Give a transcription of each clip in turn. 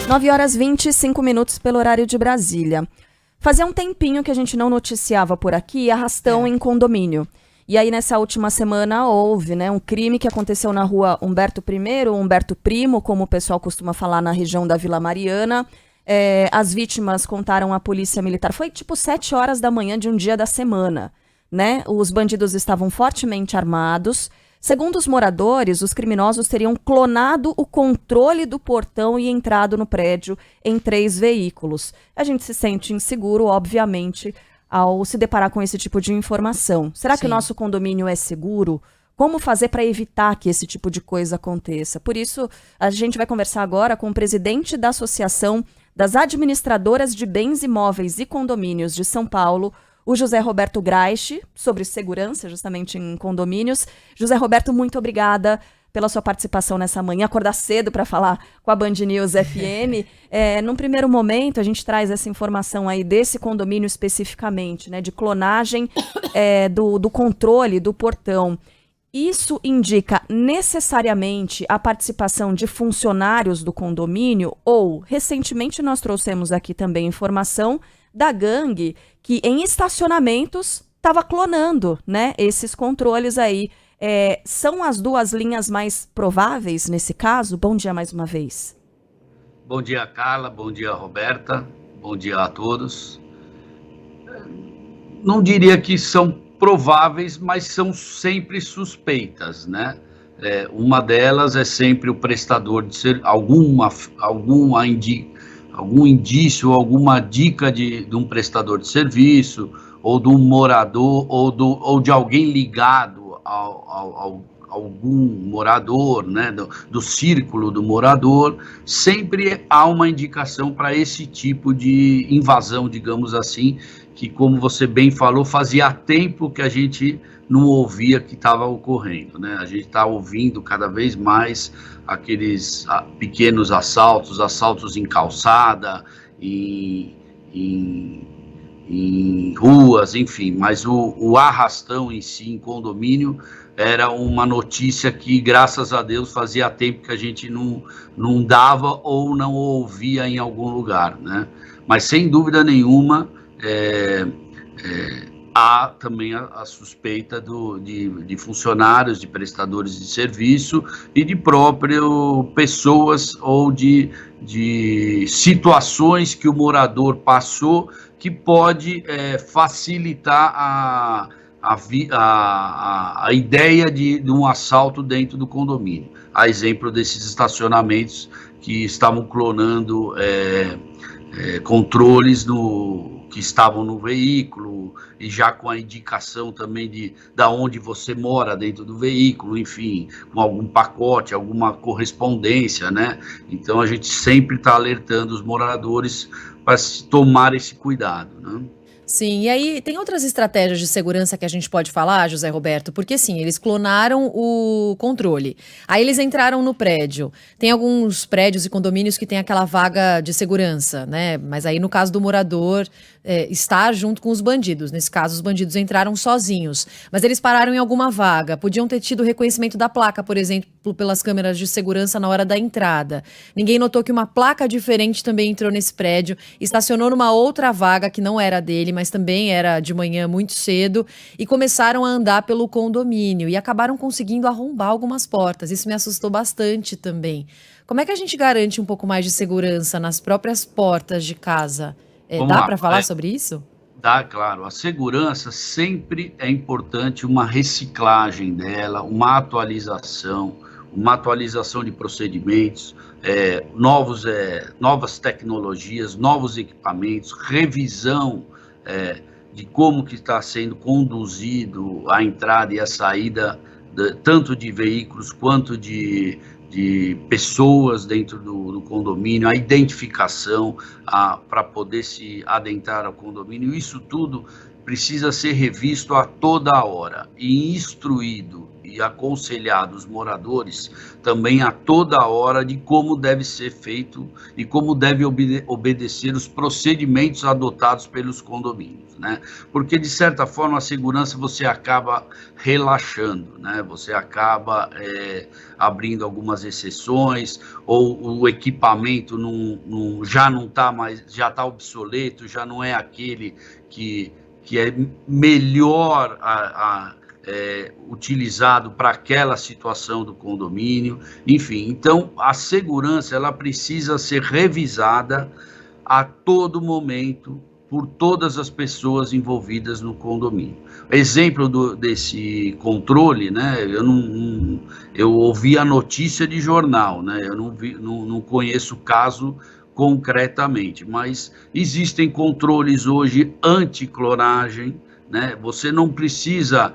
9h25 pelo horário de Brasília. Fazia um tempinho que a gente não noticiava por aqui arrastão em condomínio. E aí, nessa última semana, houve um crime que aconteceu na rua Humberto I, Humberto Primo, como o pessoal costuma falar na região da Vila Mariana. As vítimas contaram à polícia militar. Foi tipo 7 horas da manhã de um dia da semana, né? Os bandidos estavam fortemente armados. Segundo os moradores, os criminosos teriam clonado o controle do portão e entrado no prédio em 3 veículos. A gente se sente inseguro, obviamente, ao se deparar com esse tipo de informação. Será que o nosso condomínio é seguro? Como fazer para evitar que esse tipo de coisa aconteça? Por isso, a gente vai conversar agora com o presidente da Associação das Administradoras de Bens Imóveis e Condomínios de São Paulo, o José Roberto Graiche, sobre segurança justamente em condomínios. José Roberto, muito obrigada pela sua participação nessa manhã, acordar cedo para falar com a Band News FM. Num primeiro momento, a gente traz essa informação aí desse condomínio especificamente, né, de clonagem do controle do portão. Isso indica necessariamente a participação de funcionários do condomínio ou, recentemente, nós trouxemos aqui também informação da gangue que em estacionamentos estava clonando, né, esses controles aí. São as duas linhas mais prováveis nesse caso? Bom dia mais uma vez. Bom dia, Carla. Bom dia, Roberta. Bom dia a todos. Não diria que são prováveis, mas são sempre suspeitas, né? Uma delas é sempre o prestador de serviço, algum indício, alguma dica de um prestador de serviço, ou de um morador, ou de alguém ligado a algum morador, né, do círculo do morador. Sempre há uma indicação para esse tipo de invasão, digamos assim, que, como você bem falou, fazia tempo que a gente não ouvia que estava ocorrendo, né? A gente está ouvindo cada vez mais aqueles pequenos assaltos em calçada, em ruas, enfim, mas o arrastão em si, em condomínio, era uma notícia que, graças a Deus, fazia tempo que a gente não dava ou não ouvia em algum lugar, né? Mas, sem dúvida nenhuma, há também a suspeita de funcionários, de prestadores de serviço e de próprias pessoas ou de situações que o morador passou que pode facilitar a ideia de um assalto dentro do condomínio. A exemplo desses estacionamentos que estavam clonando controles que estavam no veículo, e já com a indicação também da onde você mora dentro do veículo, enfim, com algum pacote, alguma correspondência, né? Então a gente sempre está alertando os moradores para tomar esse cuidado, né? Sim, e aí tem outras estratégias de segurança que a gente pode falar, José Roberto, porque sim, eles clonaram o controle, aí eles entraram no prédio, tem alguns prédios e condomínios que tem aquela vaga de segurança, né, mas aí no caso do morador estar junto com os bandidos, nesse caso os bandidos entraram sozinhos, mas eles pararam em alguma vaga, podiam ter tido reconhecimento da placa, por exemplo, pelas câmeras de segurança na hora da entrada, ninguém notou que uma placa diferente também entrou nesse prédio, estacionou numa outra vaga que não era dele, mas também era de manhã muito cedo, e começaram a andar pelo condomínio e acabaram conseguindo arrombar algumas portas. Isso me assustou bastante também. Como é que a gente garante um pouco mais de segurança nas próprias portas de casa? Dá para falar sobre isso? Dá, claro. A segurança sempre é importante, uma reciclagem dela, uma atualização de procedimentos, novas tecnologias, novos equipamentos, revisão de como que está sendo conduzido a entrada e a saída tanto de veículos quanto de pessoas dentro do condomínio, a identificação para poder se adentrar ao condomínio. Isso tudo precisa ser revisto a toda hora e instruído e aconselhado os moradores também a toda hora de como deve ser feito e como deve obedecer os procedimentos adotados pelos condomínios, né? Porque, de certa forma, a segurança você acaba relaxando, né? Você acaba abrindo algumas exceções, ou o equipamento já não está mais, já está obsoleto, já não é aquele que é melhor utilizado para aquela situação do condomínio, enfim. Então, a segurança ela precisa ser revisada a todo momento por todas as pessoas envolvidas no condomínio. Exemplo desse controle, né? Eu ouvi a notícia de jornal, né? Eu não conheço o caso concretamente, mas existem controles hoje anti-clonagem, né? Você não precisa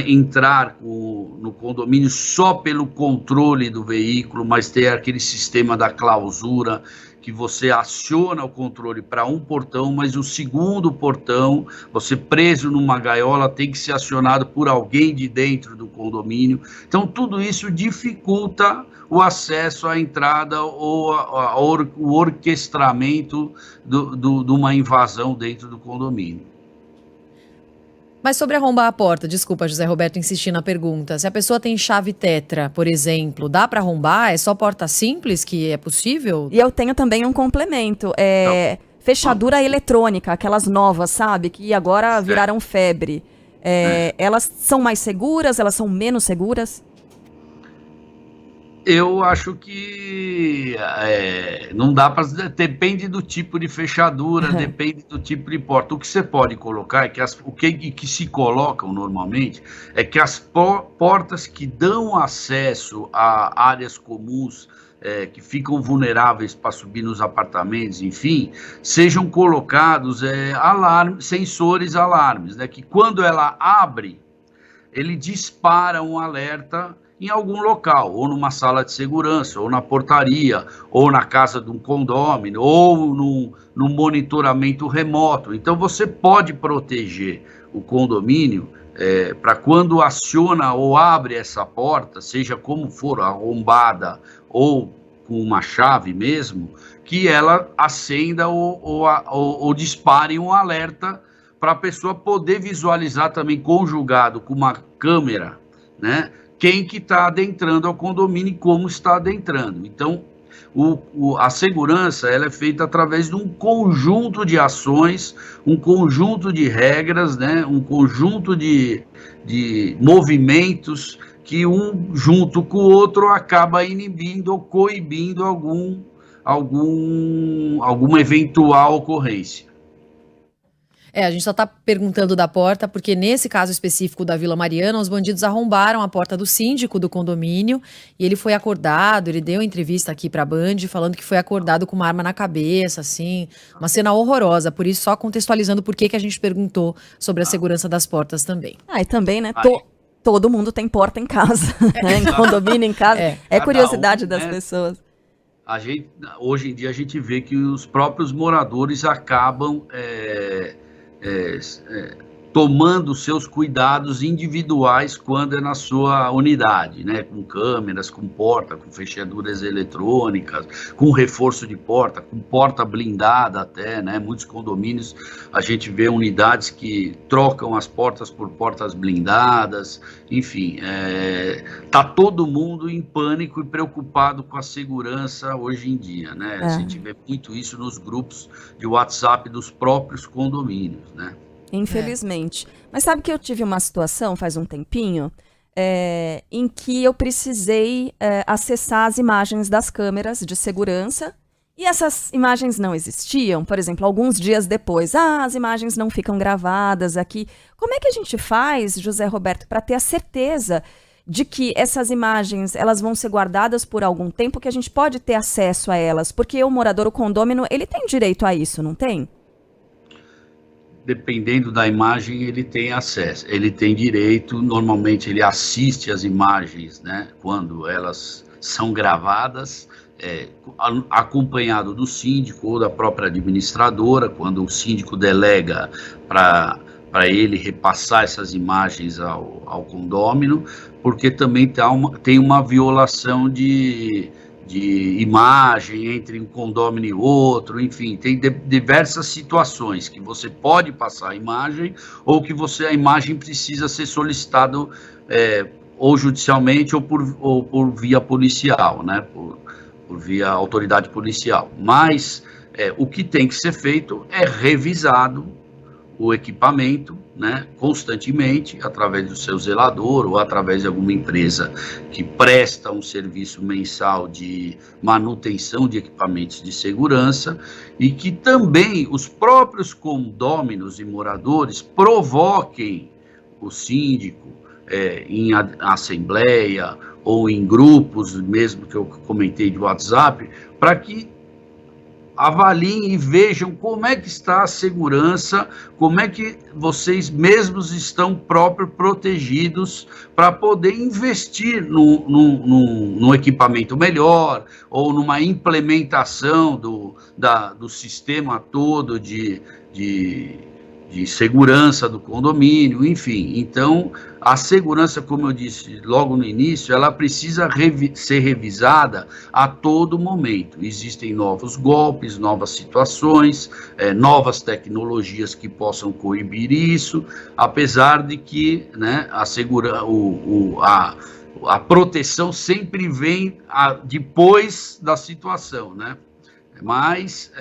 entrar no condomínio só pelo controle do veículo, mas ter aquele sistema da clausura, que você aciona o controle para um portão, mas o segundo portão, você preso numa gaiola, tem que ser acionado por alguém de dentro do condomínio. Então, tudo isso dificulta o acesso à entrada ou o orquestramento de uma invasão dentro do condomínio. Mas sobre arrombar a porta, desculpa, José Roberto, insistir na pergunta. Se a pessoa tem chave tetra, por exemplo, dá para arrombar? É só porta simples que é possível? E eu tenho também um complemento. Fechadura eletrônica, aquelas novas, sabe? Que agora viraram febre. Elas são mais seguras? Elas são menos seguras? Eu acho que não dá para... Depende do tipo de fechadura, depende do tipo de porta. O que você pode colocar é que o que se colocam normalmente é que as portas que dão acesso a áreas comuns, que ficam vulneráveis para subir nos apartamentos, enfim, sejam colocados sensores alarmes, né, que quando ela abre, ele dispara um alerta em algum local, ou numa sala de segurança, ou na portaria, ou na casa de um condômino, ou num monitoramento remoto. Então, você pode proteger o condomínio para quando aciona ou abre essa porta, seja como for, arrombada ou com uma chave mesmo, que ela acenda ou dispare um alerta para a pessoa poder visualizar também, conjugado com uma câmera, né, quem que está adentrando ao condomínio e como está adentrando. Então, a segurança ela é feita através de um conjunto de ações, um conjunto de regras, né, um conjunto de movimentos que um junto com o outro acaba inibindo ou coibindo alguma eventual ocorrência. A gente só está perguntando da porta, porque nesse caso específico da Vila Mariana, os bandidos arrombaram a porta do síndico do condomínio e ele foi acordado, ele deu entrevista aqui para a Band, falando que foi acordado com uma arma na cabeça, assim, uma cena horrorosa, por isso só contextualizando por que a gente perguntou sobre a segurança das portas também. E também, né, todo mundo tem porta em casa, né, em condomínio, em casa, curiosidade das pessoas. Hoje em dia a gente vê que os próprios moradores acabam tomando seus cuidados individuais quando é na sua unidade, né? Com câmeras, com porta, com fechaduras eletrônicas, com reforço de porta, com porta blindada até, né? Muitos condomínios a gente vê unidades que trocam as portas por portas blindadas, enfim, tá todo mundo em pânico e preocupado com a segurança hoje em dia, né? A gente vê muito isso nos grupos de WhatsApp dos próprios condomínios, né? Infelizmente. Mas sabe que eu tive uma situação faz um tempinho em que eu precisei acessar as imagens das câmeras de segurança e essas imagens não existiam, por exemplo, alguns dias depois. As imagens não ficam gravadas aqui. Como é que a gente faz, José Roberto, para ter a certeza de que essas imagens elas vão ser guardadas por algum tempo, que a gente pode ter acesso a elas? Porque o morador, o condômino, ele tem direito a isso, não tem? Dependendo da imagem, ele tem acesso, ele tem direito, normalmente ele assiste as imagens, né, quando elas são gravadas, acompanhado do síndico ou da própria administradora, quando o síndico delega para para ele repassar essas imagens ao condômino, porque também tem uma violação de imagem entre um condômino e outro, enfim, tem diversas situações que você pode passar a imagem ou que a imagem precisa ser solicitada ou judicialmente ou por via policial, né, por via autoridade policial. Mas o que tem que ser feito é revisado o equipamento, né, constantemente, através do seu zelador ou através de alguma empresa que presta um serviço mensal de manutenção de equipamentos de segurança, e que também os próprios condôminos e moradores provoquem o síndico em assembleia ou em grupos, mesmo que eu comentei de WhatsApp, para que avaliem e vejam como é que está a segurança, como é que vocês mesmos estão protegidos para poder investir num equipamento melhor ou numa implementação do sistema todo de segurança do condomínio, enfim. Então, a segurança, como eu disse logo no início, ela precisa ser revisada a todo momento. Existem novos golpes, novas situações, novas tecnologias que possam coibir isso, apesar de que, né, a proteção sempre vem depois da situação, né? Mas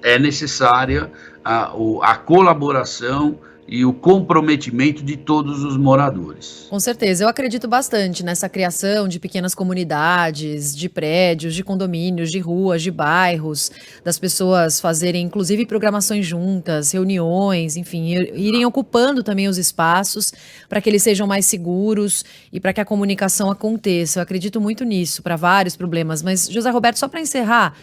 é necessária a colaboração e o comprometimento de todos os moradores. Com certeza, eu acredito bastante nessa criação de pequenas comunidades, de prédios, de condomínios, de ruas, de bairros, das pessoas fazerem inclusive programações juntas, reuniões, enfim, irem ocupando também os espaços para que eles sejam mais seguros e para que a comunicação aconteça. Eu acredito muito nisso para vários problemas, mas José Roberto, só para encerrar,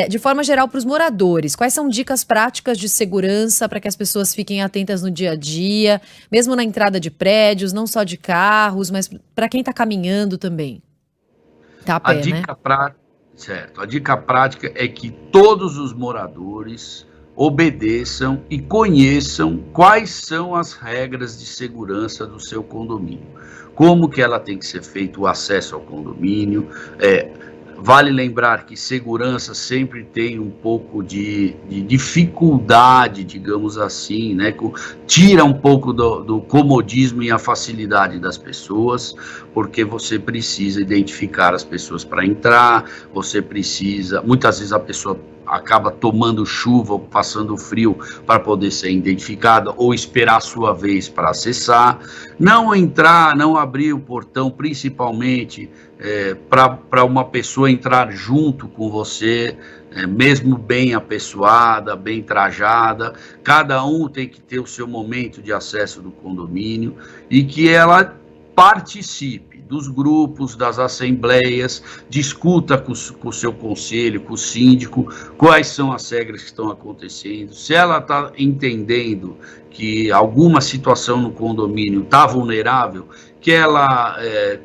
de forma geral, para os moradores, quais são dicas práticas de segurança para que as pessoas fiquem atentas no dia a dia, mesmo na entrada de prédios, não só de carros, mas para quem está caminhando também? Tá a pé, Certo. A dica prática é que todos os moradores obedeçam e conheçam quais são as regras de segurança do seu condomínio. Como que ela tem que ser feito o acesso ao condomínio, vale lembrar que segurança sempre tem um pouco de dificuldade, digamos assim, né? Tira um pouco do comodismo e a facilidade das pessoas, porque você precisa identificar as pessoas para entrar, muitas vezes a pessoa acaba tomando chuva ou passando frio para poder ser identificada ou esperar a sua vez para acessar. Não entrar, não abrir o portão, principalmente para uma pessoa entrar junto com você, mesmo bem apessoada, bem trajada. Cada um tem que ter o seu momento de acesso do condomínio e que ela participe dos grupos, das assembleias, discuta com o seu conselho, com o síndico, quais são as regras que estão acontecendo. Se ela está entendendo que alguma situação no condomínio está vulnerável, que ela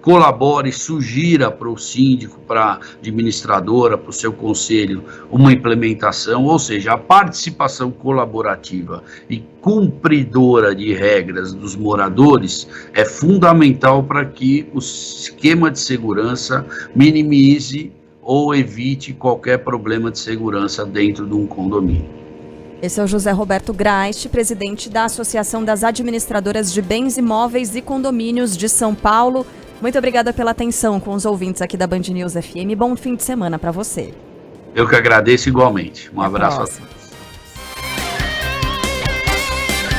colabore, sugira para o síndico, para a administradora, para o seu conselho, uma implementação, ou seja, a participação colaborativa e cumpridora de regras dos moradores é fundamental para que o esquema de segurança minimize ou evite qualquer problema de segurança dentro de um condomínio. Esse é o José Roberto Graist, presidente da Associação das Administradoras de Bens Imóveis e Condomínios de São Paulo. Muito obrigada pela atenção com os ouvintes aqui da Band News FM. Bom fim de semana para você. Eu que agradeço igualmente. Um abraço a todos.